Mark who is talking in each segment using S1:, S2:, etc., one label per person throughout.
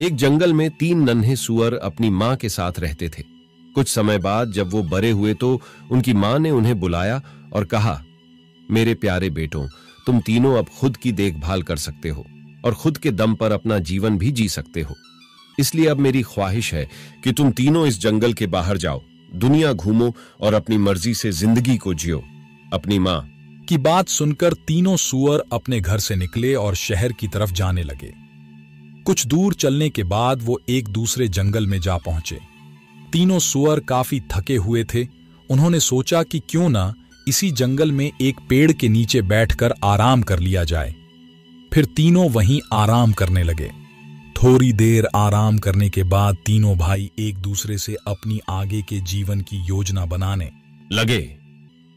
S1: एक जंगल में 3 नन्हे सूअर अपनी मां के साथ रहते थे। कुछ समय बाद जब वो बड़े हुए तो उनकी मां ने उन्हें बुलाया और कहा, मेरे प्यारे बेटों, तुम तीनों अब खुद की देखभाल कर सकते हो और खुद के दम पर अपना जीवन भी जी सकते हो। इसलिए अब मेरी ख्वाहिश है कि तुम तीनों इस जंगल के बाहर जाओ, दुनिया घूमो और अपनी मर्जी से जिंदगी को जियो। अपनी मां
S2: की बात सुनकर तीनों सूअर अपने घर से निकले और शहर की तरफ जाने लगे। कुछ दूर चलने के बाद वो एक दूसरे जंगल में जा पहुंचे। तीनों सूअर काफी थके हुए थे। उन्होंने सोचा कि क्यों ना इसी जंगल में एक पेड़ के नीचे बैठकर आराम कर लिया जाए। फिर तीनों वहीं आराम करने लगे। थोड़ी देर आराम करने के बाद तीनों भाई एक दूसरे से अपनी आगे के जीवन की योजना बनाने
S1: लगे।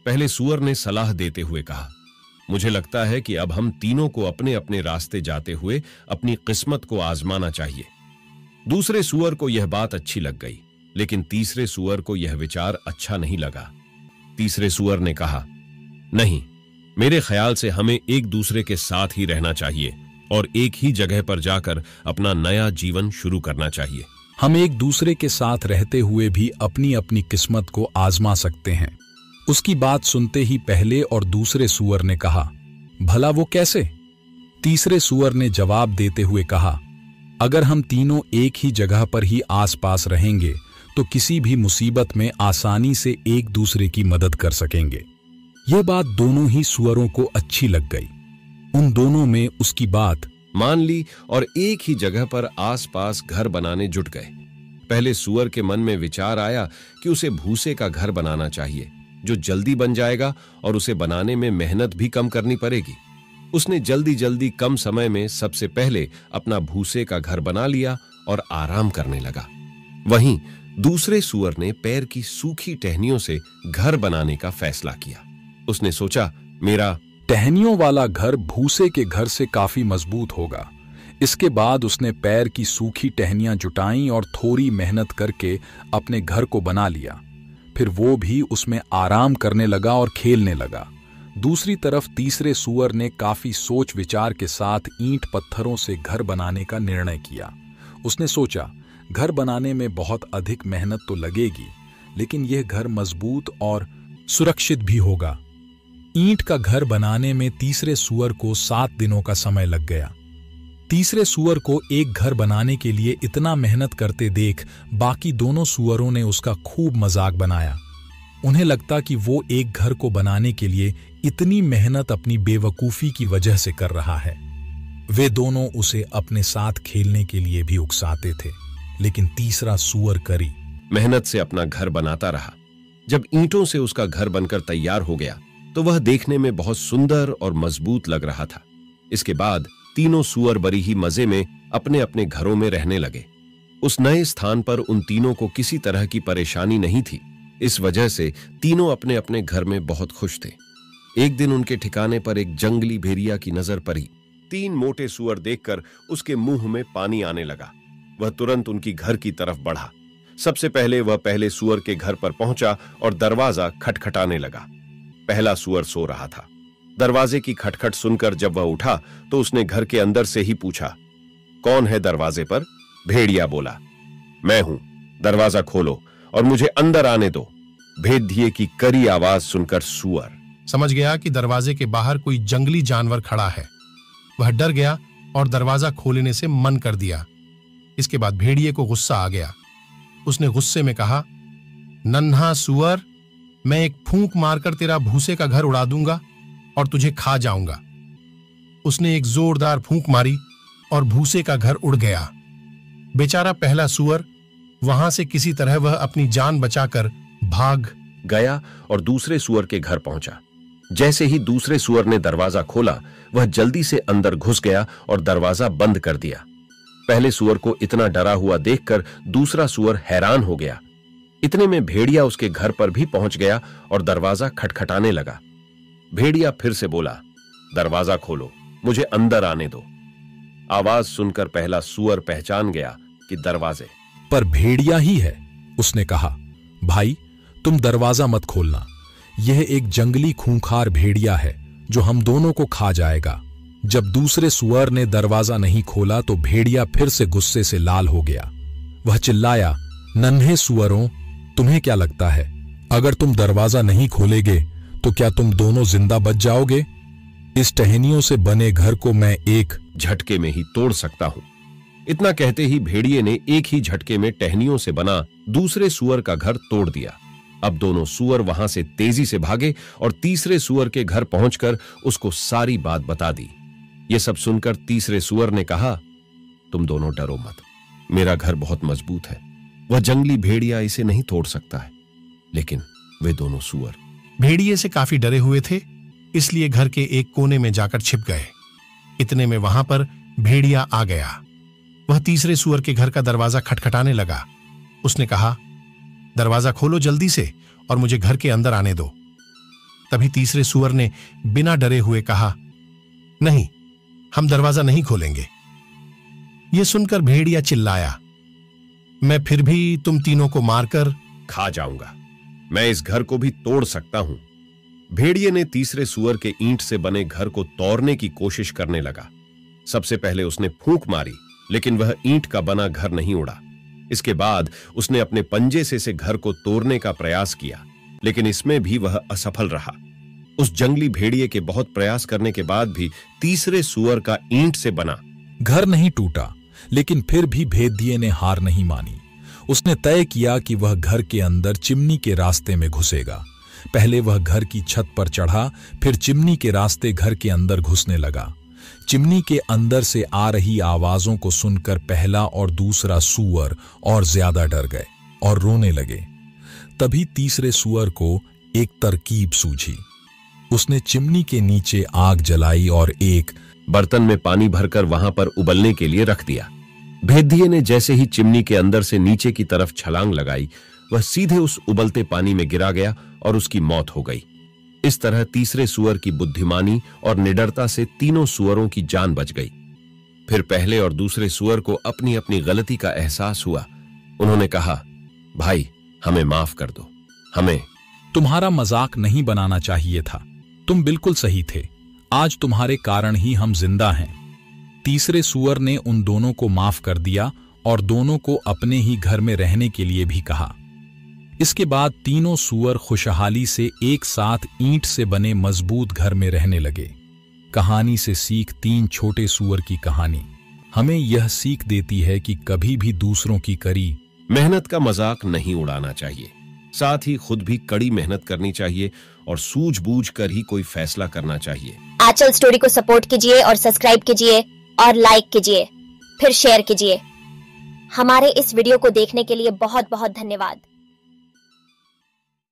S1: पहले सूअर ने सलाह देते हुए कहा, मुझे लगता है कि अब हम तीनों को अपने अपने रास्ते जाते हुए अपनी किस्मत को आजमाना चाहिए। दूसरे सूअर को यह बात अच्छी लग गई, लेकिन तीसरे सूअर को यह विचार अच्छा नहीं लगा। तीसरे सूअर ने कहा, नहीं, मेरे ख्याल से हमें एक दूसरे के साथ ही रहना चाहिए और एक ही जगह पर जाकर अपना नया जीवन शुरू करना चाहिए।
S2: हम एक दूसरे के साथ रहते हुए भी अपनी अपनी किस्मत को आजमा सकते हैं। उसकी बात सुनते ही पहले और दूसरे सूअर ने कहा, भला वो कैसे? तीसरे सूअर ने जवाब देते हुए कहा, अगर हम तीनों एक ही जगह पर ही आसपास रहेंगे तो किसी भी मुसीबत में आसानी से एक दूसरे की मदद कर सकेंगे। यह बात दोनों ही सूअरों को अच्छी लग गई। उन दोनों में उसकी बात
S1: मान ली और एक ही जगह पर आसपास घर बनाने जुट गए। पहले सूअर के मन में विचार आया कि उसे भूसे का घर बनाना चाहिए, जो जल्दी बन जाएगा और उसे बनाने में मेहनत भी कम करनी पड़ेगी। उसने जल्दी जल्दी कम समय में सबसे पहले अपना भूसे का घर बना लिया और आराम करने लगा। वहीं दूसरे सूअर ने पैर की सूखी टहनियों से घर बनाने का फैसला किया। उसने सोचा, मेरा
S2: टहनियों वाला घर भूसे के घर से काफी मजबूत होगा। इसके बाद उसने पैर की सूखी टहनियां जुटाईं और थोड़ी मेहनत करके अपने घर को बना लिया। फिर वो भी उसमें आराम करने लगा और खेलने लगा। दूसरी तरफ तीसरे सूअर ने काफी सोच विचार के साथ ईंट पत्थरों से घर बनाने का निर्णय किया। उसने सोचा, घर बनाने में बहुत अधिक मेहनत तो लगेगी, लेकिन यह घर मजबूत और सुरक्षित भी होगा। ईंट का घर बनाने में तीसरे सूअर को 7 दिनों का समय लग गया। तीसरे सूअर को एक घर बनाने के लिए इतना मेहनत करते देख बाकी दोनों सूअरों ने उसका खूब मजाक बनाया। उन्हें लगता कि वो एक घर को बनाने के लिए इतनी मेहनत अपनी बेवकूफी की वजह से कर रहा है। वे दोनों उसे अपने साथ खेलने के लिए भी उकसाते थे, लेकिन तीसरा सूअर करी
S1: मेहनत से अपना घर बनाता रहा। जब ईंटों से उसका घर बनकर तैयार हो गया तो वह देखने में बहुत सुंदर और मजबूत लग रहा था। इसके बाद तीनों सूअर बड़ी ही मजे में अपने अपने घरों में रहने लगे। उस नए स्थान पर उन तीनों को किसी तरह की परेशानी नहीं थी। इस वजह से तीनों अपने अपने घर में बहुत खुश थे। एक दिन उनके ठिकाने पर एक जंगली भेड़िया की नजर पड़ी। 3 मोटे सूअर देखकर उसके मुंह में पानी आने लगा। वह तुरंत उनकी घर की तरफ बढ़ा। सबसे पहले वह पहले सूअर के घर पर पहुंचा और दरवाजा खटखटाने लगा। पहला सूअर सो रहा था। दरवाजे की खटखट सुनकर जब वह उठा तो उसने घर के अंदर से ही पूछा, कौन है दरवाजे पर? भेड़िया बोला, मैं हूं, दरवाजा खोलो और मुझे अंदर आने दो। भेड़िए की कड़ी आवाज सुनकर सूअर
S3: समझ गया कि दरवाजे के बाहर कोई जंगली जानवर खड़ा है। वह डर गया और दरवाजा खोलने से मन कर दिया। इसके बाद भेड़िए को गुस्सा आ गया। उसने गुस्से में कहा, नन्हा सूअर, मैं एक फूंक मारकर तेरा भूसे का घर उड़ा दूंगा और तुझे खा जाऊंगा। उसने एक जोरदार फूंक मारी और भूसे का घर उड़ गया। बेचारा पहला सूअर वहां से किसी तरह वह अपनी जान बचाकर भाग
S1: गया और दूसरे सूअर के घर पहुंचा। जैसे ही दूसरे सूअर ने दरवाजा खोला, वह जल्दी से अंदर घुस गया और दरवाजा बंद कर दिया। पहले सूअर को इतना डरा हुआ देखकर दूसरा सूअर हैरान हो गया। इतने में भेड़िया उसके घर पर भी पहुंच गया और दरवाजा खटखटाने लगा। भेड़िया फिर से बोला, दरवाजा खोलो, मुझे अंदर आने दो। आवाज सुनकर पहला सूअर पहचान गया कि दरवाजे
S2: पर भेड़िया ही है। उसने कहा, भाई, तुम दरवाजा मत खोलना। यह एक जंगली खूंखार भेड़िया है जो हम दोनों को खा जाएगा। जब दूसरे सुअर ने दरवाजा नहीं खोला तो भेड़िया फिर से गुस्से से लाल हो गया। वह चिल्लाया, नन्हे सुअरों, तुम्हें क्या लगता है अगर तुम दरवाजा नहीं खोलेगे तो क्या तुम दोनों जिंदा बच जाओगे? इस टहनियों से बने घर को मैं एक
S1: झटके में ही तोड़ सकता हूं। इतना कहते ही भेड़िए ने एक ही झटके में टहनियों से बना दूसरे सुअर का घर तोड़ दिया। अब दोनों सुअर वहां से तेजी से भागे और तीसरे सुअर के घर पहुंचकर उसको सारी बात बता दी। ये सब सुनकर तीसरे सुअर ने कहा, तुम दोनों डरो मत, मेरा घर बहुत मजबूत है, वह जंगली भेड़िया इसे नहीं तोड़ सकता है। लेकिन वे दोनों सुअर
S3: भेड़िए से काफी डरे हुए थे, इसलिए घर के एक कोने में जाकर छिप गए। इतने में वहां पर भेड़िया आ गया। वह तीसरे सुअर के घर का दरवाजा खटखटाने लगा। उसने कहा, दरवाजा खोलो जल्दी से और मुझे घर के अंदर आने दो। तभी तीसरे सुअर ने बिना डरे हुए कहा, नहीं, हम दरवाजा नहीं खोलेंगे। यह सुनकर भेड़िया चिल्लाया, मैं फिर भी तुम तीनों को मारकर
S1: खा जाऊंगा, मैं इस घर को भी तोड़ सकता हूं। भेड़िए ने तीसरे सुअर के ईंट से बने घर को तोड़ने की कोशिश करने लगा। सबसे पहले उसने फूंक मारी, लेकिन वह ईंट का बना घर नहीं उड़ा। इसके बाद उसने अपने पंजे से घर को तोड़ने का प्रयास किया, लेकिन इसमें भी वह असफल रहा। उस जंगली भेड़िए के बहुत प्रयास करने के बाद भी तीसरे सुअर का ईंट से बना
S2: घर नहीं टूटा, लेकिन फिर भी भेड़िए ने हार नहीं मानी। उसने तय किया कि वह घर के अंदर चिमनी के रास्ते में घुसेगा। पहले वह घर की छत पर चढ़ा, फिर चिमनी के रास्ते घर के अंदर घुसने लगा। चिमनी के अंदर से आ रही आवाजों को सुनकर पहला और दूसरा सुअर और ज्यादा डर गए और रोने लगे। तभी तीसरे सुअर को एक तरकीब सूझी। उसने चिमनी के नीचे आग जलाई और एक
S1: बर्तन में पानी भरकर वहां पर उबलने के लिए रख दिया। भेड़िए ने जैसे ही चिमनी के अंदर से नीचे की तरफ छलांग लगाई, वह सीधे उस उबलते पानी में गिरा गया और उसकी मौत हो गई। इस तरह तीसरे सुअर की बुद्धिमानी और निडरता से तीनों सुअरों की जान बच गई। फिर पहले और दूसरे सुअर को अपनी अपनी गलती का एहसास हुआ। उन्होंने कहा, भाई, हमें माफ कर दो, हमें
S2: तुम्हारा मजाक नहीं बनाना चाहिए था। तुम बिल्कुल सही थे। आज तुम्हारे कारण ही हम जिंदा हैं। तीसरे सुअर ने उन दोनों को माफ कर दिया और दोनों को अपने ही घर में रहने के लिए भी कहा। इसके बाद तीनों सुअर खुशहाली से एक साथ ईंट से बने मजबूत घर में रहने लगे। कहानी से सीख 3 छोटे सुअर की कहानी हमें यह सीख देती है कि कभी भी दूसरों की करी
S1: मेहनत का मजाक नहीं उड़ाना चाहिए। साथ ही खुद भी कड़ी मेहनत करनी चाहिए और सूझबूझ कर ही कोई फैसला करना चाहिए।
S4: आंचल स्टोरी को सपोर्ट कीजिए और सब्सक्राइब कीजिए और लाइक कीजिए, फिर शेयर कीजिए। हमारे इस वीडियो को देखने के लिए बहुत बहुत धन्यवाद।